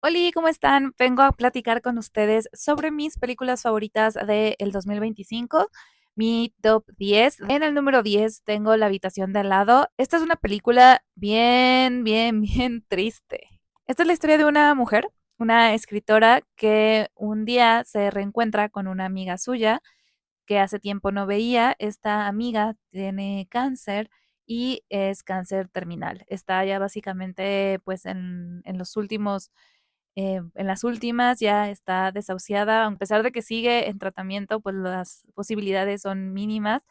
Hola, ¿cómo están? Vengo a platicar con ustedes sobre mis películas favoritas del 2025, mi top 10. En el número 10 tengo La habitación de al lado. Esta es una película bien triste. Esta es la historia de una mujer, una escritora que un día se reencuentra con una amiga suya que hace tiempo no veía. Esta amiga tiene cáncer y es cáncer terminal. Está ya básicamente pues en los últimos en las últimas ya está desahuciada, a pesar de que sigue en tratamiento, pues las posibilidades son mínimas.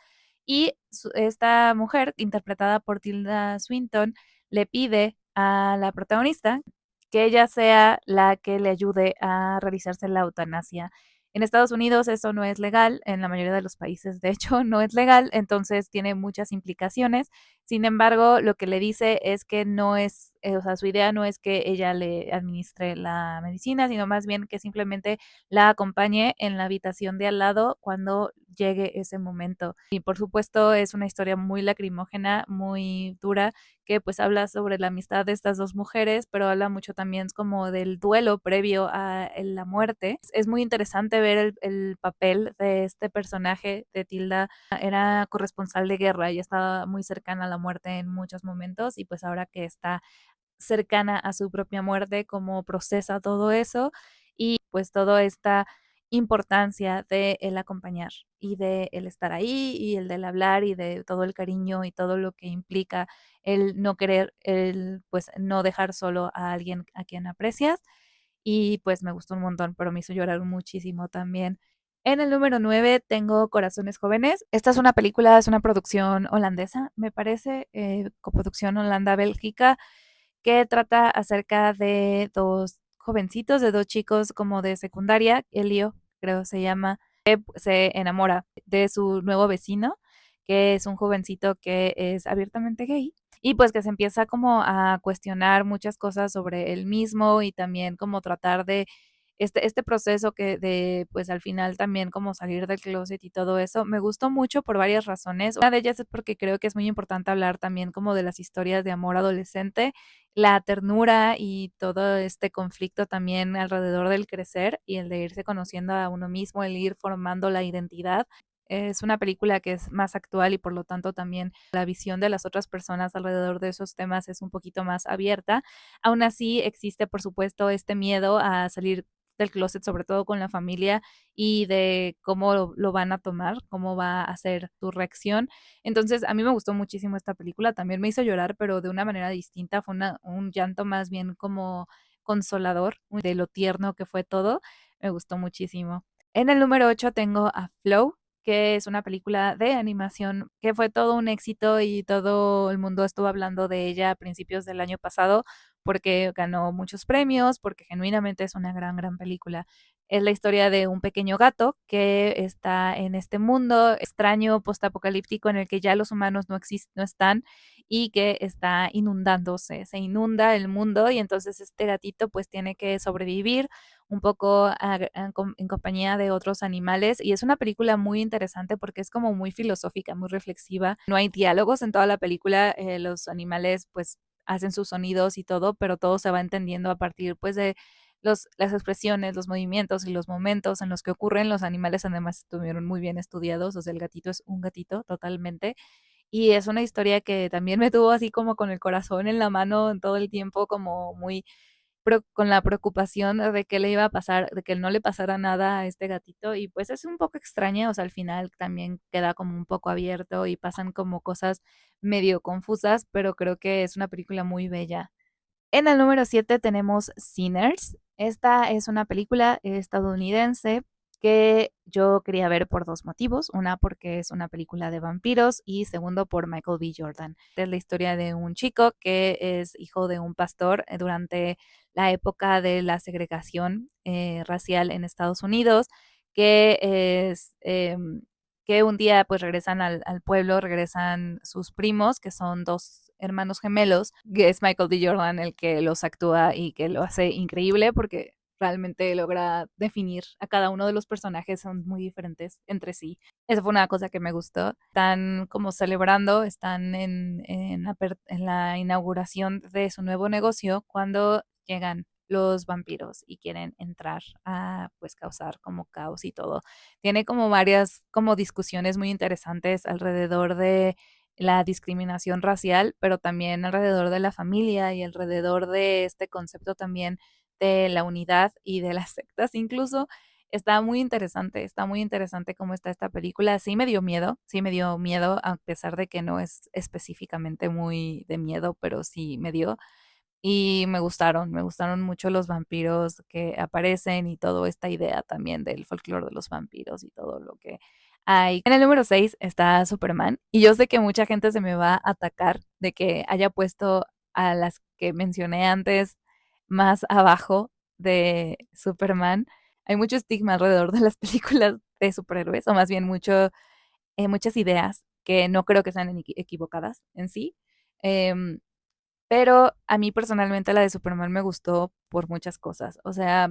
Y esta mujer, interpretada por Tilda Swinton, le pide a la protagonista que ella sea la que le ayude a realizarse la eutanasia. En Estados Unidos eso no es legal, en la mayoría de los países de hecho no es legal, entonces tiene muchas implicaciones. Sin embargo, lo que le dice es que no es, o sea, su idea no es que ella le administre la medicina, sino más bien que simplemente la acompañe en la habitación de al lado cuando llegue ese momento. Y por supuesto es una historia muy lacrimógena, muy dura, que pues habla sobre la amistad de estas dos mujeres, pero habla mucho también como del duelo previo a la muerte. Es muy interesante ver el papel de este personaje de Tilda. Era corresponsal de guerra y estaba muy cercana a la muerte en muchos momentos, y pues ahora que está cercana a su propia muerte, cómo procesa todo eso y pues toda esta importancia de el acompañar y de el estar ahí y el del hablar y de todo el cariño y todo lo que implica el no querer, el pues no dejar solo a alguien a quien aprecias. Y pues me gustó un montón, pero me hizo llorar muchísimo también. En el número 9 tengo Corazones Jóvenes. Esta es una película, es una producción holandesa, me parece, coproducción Holanda-Bélgica, que trata acerca de dos jovencitos, de dos chicos como de secundaria. Elio, creo se llama, se enamora de su nuevo vecino, que es un jovencito que es abiertamente gay, y pues que se empieza como a cuestionar muchas cosas sobre él mismo y también como tratar de este proceso que de pues al final también como salir del closet y todo eso. Me gustó mucho por varias razones. Una de ellas es porque creo que es muy importante hablar también como de las historias de amor adolescente, la ternura y todo este conflicto también alrededor del crecer y el de irse conociendo a uno mismo, el ir formando la identidad. Es una película que es más actual y por lo tanto también la visión de las otras personas alrededor de esos temas es un poquito más abierta. Aún así existe, por supuesto, este miedo a salir del closet, sobre todo con la familia, y de cómo lo van a tomar, cómo va a ser tu reacción. Entonces, a mí me gustó muchísimo esta película, también me hizo llorar, pero de una manera distinta, fue un llanto más bien como consolador, de lo tierno que fue todo, me gustó muchísimo. En el número 8 tengo a Flow, que es una película de animación que fue todo un éxito y todo el mundo estuvo hablando de ella a principios del año pasado porque ganó muchos premios, porque genuinamente es una gran película. Es la historia de un pequeño gato que está en este mundo extraño, postapocalíptico, en el que ya los humanos no están y que está inundándose, se inunda el mundo, y entonces este gatito pues tiene que sobrevivir un poco en compañía de otros animales. Y es una película muy interesante porque es como muy filosófica, muy reflexiva. No hay diálogos en toda la película, los animales pues hacen sus sonidos y todo, pero todo se va entendiendo a partir pues de las expresiones, los movimientos y los momentos en los que ocurren. Los animales además estuvieron muy bien estudiados, o sea, el gatito es un gatito totalmente. Y es una historia que también me tuvo así como con el corazón en la mano en todo el tiempo, como muy con la preocupación de qué le iba a pasar, de que no le pasara nada a este gatito. Y pues es un poco extraña, o sea, al final también queda como un poco abierto y pasan como cosas medio confusas, pero creo que es una película muy bella. En el número 7 tenemos Sinners. Esta es una película estadounidense que yo quería ver por dos motivos. Una, porque es una película de vampiros, y segundo, por Michael B. Jordan. Es la historia de un chico que es hijo de un pastor durante la época de la segregación racial en Estados Unidos, que es que un día pues regresan al pueblo, regresan sus primos, que son dos hermanos gemelos, que es Michael B. Jordan el que los actúa y que lo hace increíble porque realmente logra definir a cada uno de los personajes, son muy diferentes entre sí. Esa fue una cosa que me gustó. Están como celebrando, están en la inauguración de su nuevo negocio cuando llegan los vampiros y quieren entrar a pues causar como caos y todo. Tiene como varias como discusiones muy interesantes alrededor de la discriminación racial, pero también alrededor de la familia y alrededor de este concepto también de la unidad y de las sectas incluso. Está muy interesante cómo está esta película. Sí me dio miedo, a pesar de que no es específicamente muy de miedo, pero sí me dio. Y me gustaron mucho los vampiros que aparecen y toda esta idea también del folclore de los vampiros y todo lo que hay. En el número 6 está Superman y yo sé que mucha gente se me va a atacar de que haya puesto a las que mencioné antes más abajo de Superman. Hay mucho estigma alrededor de las películas de superhéroes, o más bien muchas ideas que no creo que sean equivocadas en sí. Em, pero a mí personalmente la de Superman me gustó por muchas cosas. O sea,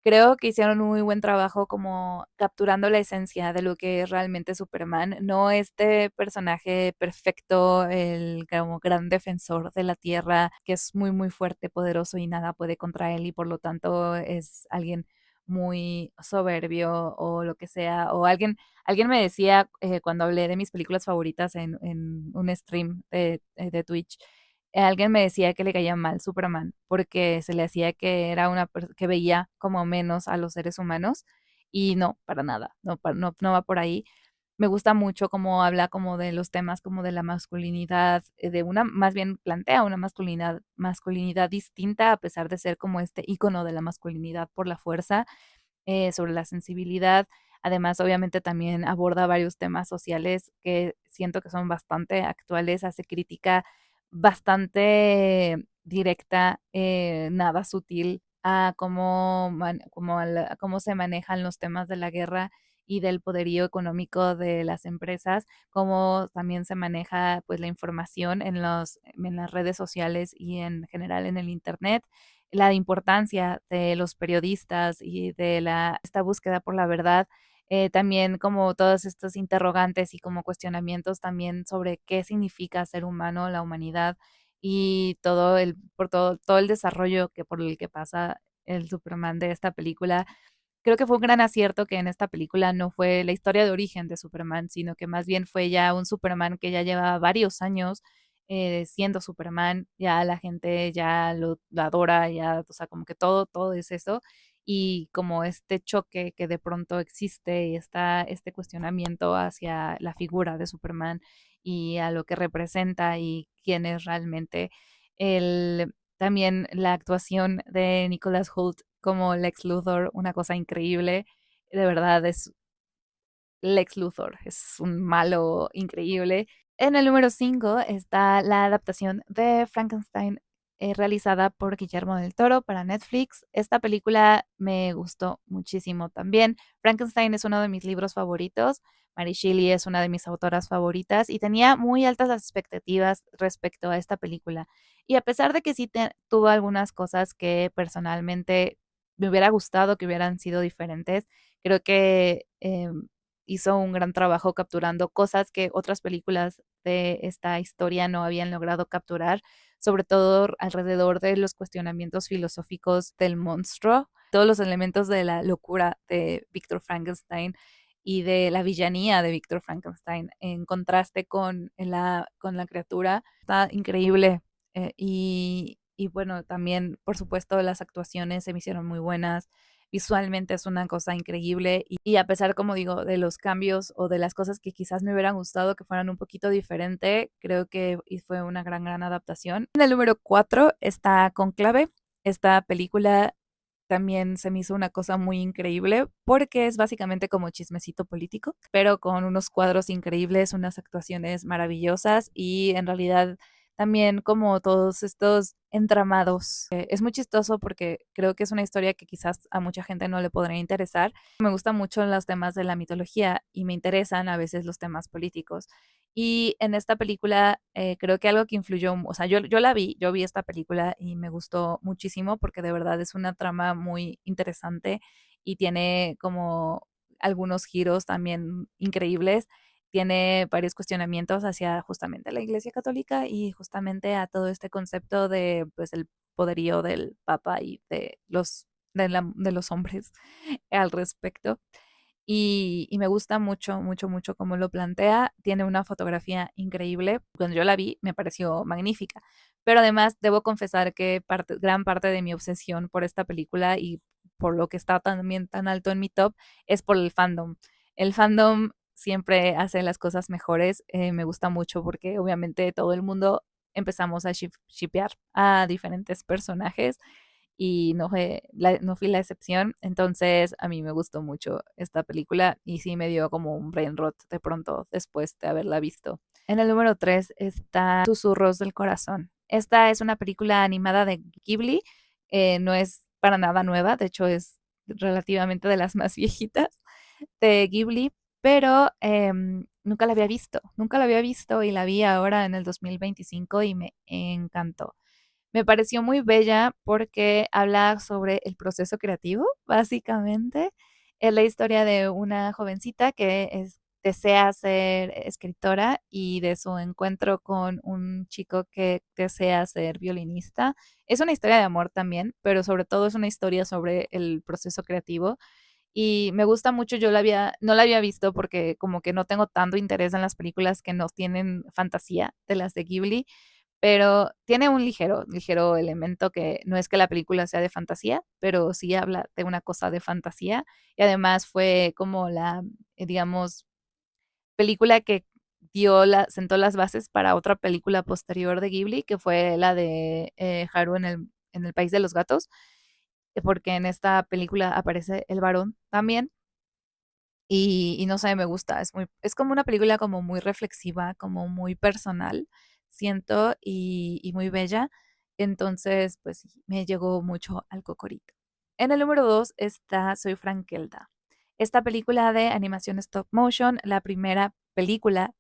creo que hicieron un muy buen trabajo como capturando la esencia de lo que es realmente Superman, no este personaje perfecto, el como gran defensor de la Tierra, que es muy, muy fuerte, poderoso y nada puede contra él y por lo tanto es alguien muy soberbio o lo que sea, o alguien me decía cuando hablé de mis películas favoritas en un stream de Twitch, alguien me decía que le caía mal Superman porque se le hacía que era que veía como menos a los seres humanos y no, para nada, no va por ahí. Me gusta mucho cómo habla como de los temas como de la masculinidad, más bien plantea una masculinidad distinta a pesar de ser como este icono de la masculinidad por la fuerza, sobre la sensibilidad. Además, obviamente también aborda varios temas sociales que siento que son bastante actuales, hace crítica bastante directa, nada sutil a a cómo se manejan los temas de la guerra y del poderío económico de las empresas, cómo también se maneja pues la información en las redes sociales y en general en el internet, la importancia de los periodistas y de esta búsqueda por la verdad, también como todos estos interrogantes y como cuestionamientos también sobre qué significa ser humano, la humanidad y todo el desarrollo por el que pasa el Superman de esta película. Creo que fue un gran acierto que en esta película no fue la historia de origen de Superman, sino que más bien fue ya un Superman que ya lleva varios años siendo Superman, ya la gente ya lo adora, ya, o sea, como que todo es eso, y como este choque que de pronto existe y está este cuestionamiento hacia la figura de Superman y a lo que representa y quién es realmente también la actuación de Nicholas Hoult como Lex Luthor, una cosa increíble. De verdad, es Lex Luthor, es un malo increíble. En el número 5 está la adaptación de Frankenstein, realizada por Guillermo del Toro para Netflix. Esta película me gustó muchísimo también. Frankenstein es uno de mis libros favoritos. Mary Shelley es una de mis autoras favoritas y tenía muy altas expectativas respecto a esta película. Y a pesar de que sí tuvo algunas cosas que personalmente me hubiera gustado que hubieran sido diferentes, creo que hizo un gran trabajo capturando cosas que otras películas de esta historia no habían logrado capturar, sobre todo alrededor de los cuestionamientos filosóficos del monstruo, todos los elementos de la locura de Víctor Frankenstein y de la villanía de Víctor Frankenstein en contraste con la criatura. Está increíble. Y bueno, también, por supuesto, las actuaciones se me hicieron muy buenas. Visualmente es una cosa increíble y a pesar, como digo, de los cambios o de las cosas que quizás me hubieran gustado que fueran un poquito diferente, creo que fue una gran adaptación. En el número 4 está Conclave. Esta película también se me hizo una cosa muy increíble porque es básicamente como chismecito político, pero con unos cuadros increíbles, unas actuaciones maravillosas y en realidad también como todos estos entramados. Es muy chistoso porque creo que es una historia que quizás a mucha gente no le podría interesar. Me gustan mucho los temas de la mitología y me interesan a veces los temas políticos. Y en esta película creo que algo que influyó, o sea, yo vi esta película y me gustó muchísimo porque de verdad es una trama muy interesante y tiene como algunos giros también increíbles, tiene varios cuestionamientos hacia justamente la Iglesia Católica y justamente a todo este concepto de pues poderío del Papa y de los hombres al respecto. Y me gusta mucho, mucho, mucho cómo lo plantea. Tiene una fotografía increíble. Cuando yo la vi, me pareció magnífica. Pero además, debo confesar que gran parte de mi obsesión por esta película y por lo que está también tan alto en mi top es por el fandom. El fandom siempre hace las cosas mejores. Me gusta mucho porque obviamente todo el mundo empezamos a shippear a diferentes personajes y no fui la excepción. Entonces, a mí me gustó mucho esta película y sí me dio como un brain rot de pronto después de haberla visto. En el número 3 está Susurros del Corazón. Esta es una película animada de Ghibli, no es para nada nueva, de hecho es relativamente de las más viejitas de Ghibli, pero nunca la había visto y la vi ahora en el 2025 y me encantó. Me pareció muy bella porque habla sobre el proceso creativo, básicamente. Es la historia de una jovencita que desea ser escritora y de su encuentro con un chico que desea ser violinista. Es una historia de amor también, pero sobre todo es una historia sobre el proceso creativo. Y me gusta mucho, no la había visto porque como que no tengo tanto interés en las películas que no tienen fantasía de las de Ghibli, pero tiene un ligero elemento que no es que la película sea de fantasía, pero sí habla de una cosa de fantasía. Y además fue como digamos, película que sentó las bases para otra película posterior de Ghibli, que fue la de Haru en el País de los Gatos, porque en esta película aparece el varón también. Y no sé, me gusta, es como una película como muy reflexiva, como muy personal, siento, y muy bella. Entonces, pues sí, me llegó mucho al cocorito. En el número 2 está Soy Frankelda. Esta película de animación stop motion, la primera película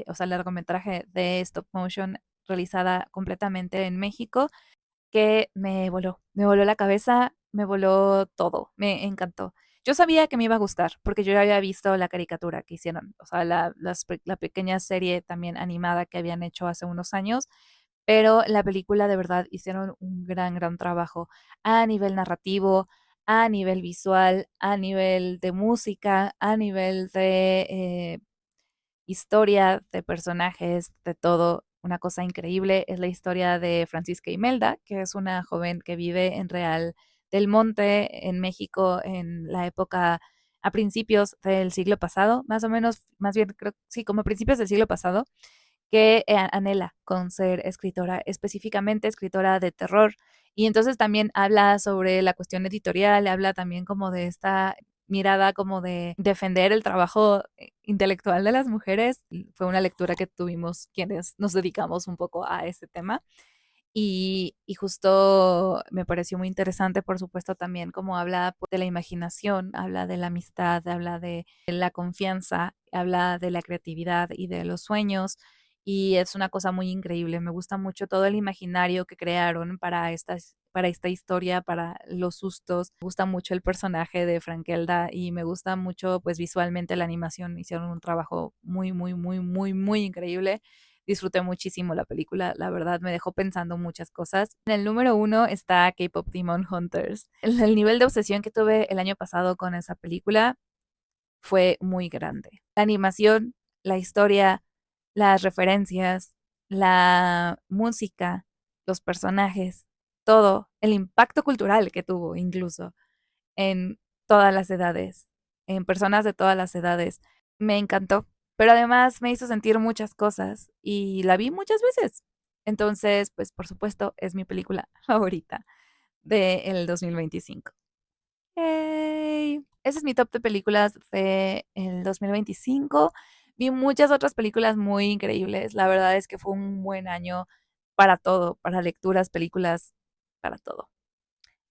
o sea, largometraje de stop motion realizada completamente en México, que me voló la cabeza, me voló todo, me encantó. Yo sabía que me iba a gustar, porque yo ya había visto la caricatura que hicieron, o sea, la pequeña serie también animada que habían hecho hace unos años, pero la película de verdad hicieron un gran, gran trabajo a nivel narrativo, a nivel visual, a nivel de música, a nivel de historia, de personajes, de todo. Una cosa increíble es la historia de Francisca Imelda, que es una joven que vive en Real del Monte, en México, en la época a principios del siglo pasado, más o menos, más bien, creo, sí, como a principios del siglo pasado, que anhela con ser escritora, específicamente escritora de terror. Y entonces también habla sobre la cuestión editorial, habla también como de esta mirada como de defender el trabajo intelectual de las mujeres. Fue una lectura que tuvimos quienes nos dedicamos un poco a ese tema. Y justo me pareció muy interesante, por supuesto, también como habla pues, de la imaginación, habla de la amistad, habla de la confianza, habla de la creatividad y de los sueños. Y es una cosa muy increíble. Me gusta mucho todo el imaginario que crearon para esta historia, para los sustos. Me gusta mucho el personaje de Frankelda y me gusta mucho, pues visualmente la animación. Hicieron un trabajo muy, muy, muy, muy, muy increíble. Disfruté muchísimo la película, la verdad me dejó pensando muchas cosas. En el número 1 está K-Pop Demon Hunters. El nivel de obsesión que tuve el año pasado con esa película fue muy grande. La animación, la historia, las referencias, la música, los personajes, todo, el impacto cultural que tuvo incluso en todas las edades, en personas de todas las edades. Me encantó, pero además me hizo sentir muchas cosas y la vi muchas veces. Entonces, pues por supuesto, es mi película favorita del 2025. ¡Yay! Ese es mi top de películas de el 2025. Vi muchas otras películas muy increíbles. La verdad es que fue un buen año para todo, para lecturas, películas, para todo.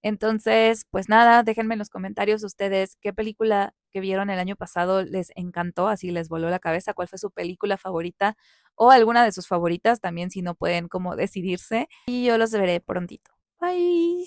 Entonces, pues nada, déjenme en los comentarios ustedes qué película que vieron el año pasado les encantó, así les voló la cabeza, cuál fue su película favorita o alguna de sus favoritas también si no pueden como decidirse. Y yo los veré prontito. Bye.